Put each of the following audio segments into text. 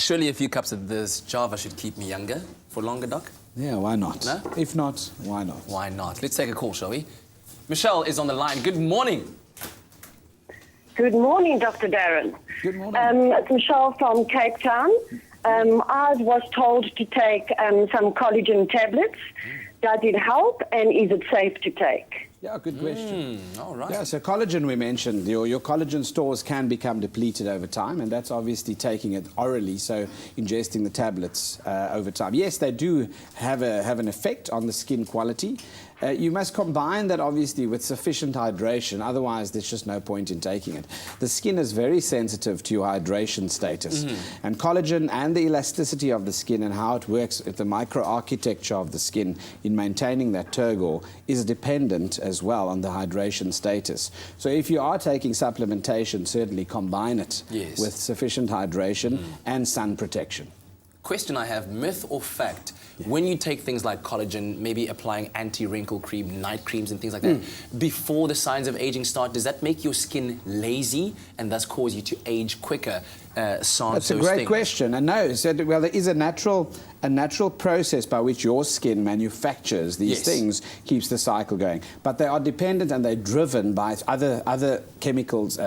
Surely a few cups of this Java should keep me younger for longer, Doc? Yeah, why not? No? If not, why not? Why not? Let's take a call, shall we? Michelle is on the line. Good morning. Good morning, Dr. Darren. Good morning. It's Michelle from Cape Town. I was told to take some collagen tablets. Does it help, and is it safe to take? Yeah, good question. All right. Yeah, so collagen we mentioned, your collagen stores can become depleted over time, and that's obviously taking it orally, so ingesting the tablets over time. Yes, they do have an effect on the skin quality. You must combine that obviously with sufficient hydration, otherwise there's just no point in taking it. The skin is very sensitive to your hydration status, and collagen and the elasticity of the skin and how it works, the microarchitecture of the skin in maintaining that turgor is dependent as well on the hydration status. So if you are taking supplementation, certainly combine it with sufficient hydration and sun protection. Question I have, myth or fact, when you take things like collagen, maybe applying anti-wrinkle cream, night creams and things like that, before the signs of aging start, does that make your skin lazy and thus cause you to age quicker? That's a great question. And no, so, well, there is a natural process by which your skin manufactures these things, keeps the cycle going. But they are dependent and they're driven by other chemicals,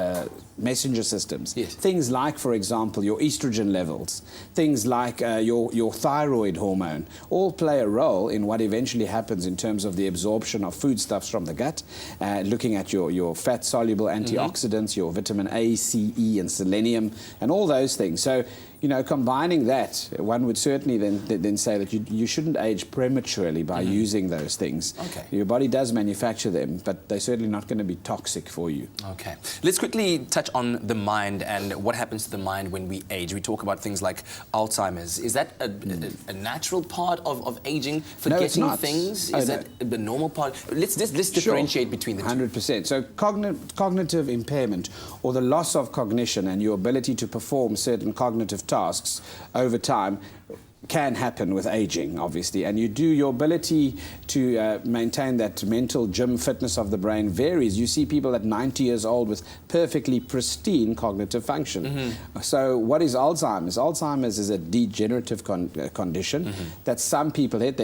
messenger systems. Things like, for example, your estrogen levels, things like your thyroid hormone, all play a role in what eventually happens in terms of the absorption of foodstuffs from the gut, looking at your fat-soluble antioxidants, your vitamin A, C, E, and selenium, and all those things. So, you know, combining that, one would certainly then say that you shouldn't age prematurely by using those things. Okay. Your body does manufacture them, but they're certainly not going to be toxic for you. Okay. Let's quickly touch on the mind and what happens to the mind when we age. We talk about things like Alzheimer's. Is that a natural part of aging, forgetting no, it's not. things? Is that the normal part? Let's differentiate between the two. 100%. So cognitive impairment, or the loss of cognition and your ability to perform certain cognitive tasks over time, can happen with aging, obviously, and your ability to maintain that mental gym fitness of the brain varies. You see people at 90 years old with perfectly pristine cognitive function. So what is Alzheimer's? Alzheimer's is a degenerative condition that some people get.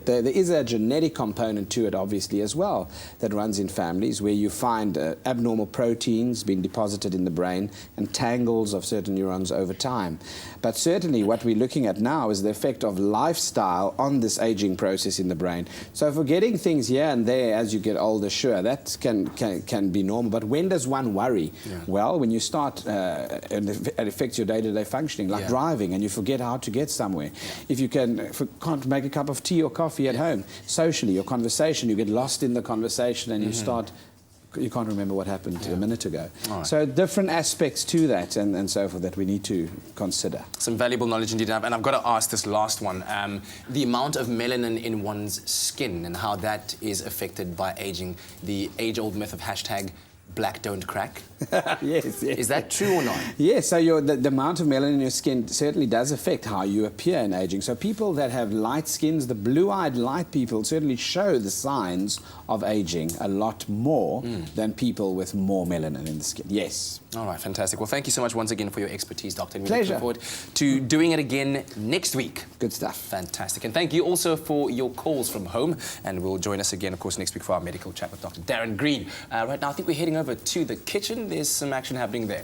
There is a genetic component to it, obviously, as well, that runs in families where you find abnormal proteins being deposited in the brain and tangles of certain neurons over time. But certainly what we're looking at now is the effect of lifestyle on this aging process in the brain. So forgetting things here and there as you get older, sure, that can be normal. But when does one worry? Well, when you start, and it affects your day-to-day functioning, like driving, and you forget how to get somewhere. If you can't make a cup of tea or coffee at home, socially, your conversation, you get lost in the conversation and you can't remember what happened a minute ago. So different aspects to that and so forth that we need to consider. Some valuable knowledge indeed. And I've got to ask this last one. The amount of melanin in one's skin and how that is affected by aging. The age-old myth of hashtag black don't crack. Yes. Is that true or not? Yes, so the amount of melanin in your skin certainly does affect how you appear in aging. So people that have light skins, the blue-eyed light people, certainly show the signs of aging a lot more than people with more melanin in the skin. Yes. All right, fantastic. Well, thank you so much once again for your expertise, Doctor. And we Pleasure. look forward to doing it again next week. Good stuff. Fantastic. And thank you also for your calls from home. And we'll join us again, of course, next week for our medical chat with Dr. Darren Green. Right now, I think we're heading over to the kitchen. There's some action happening there.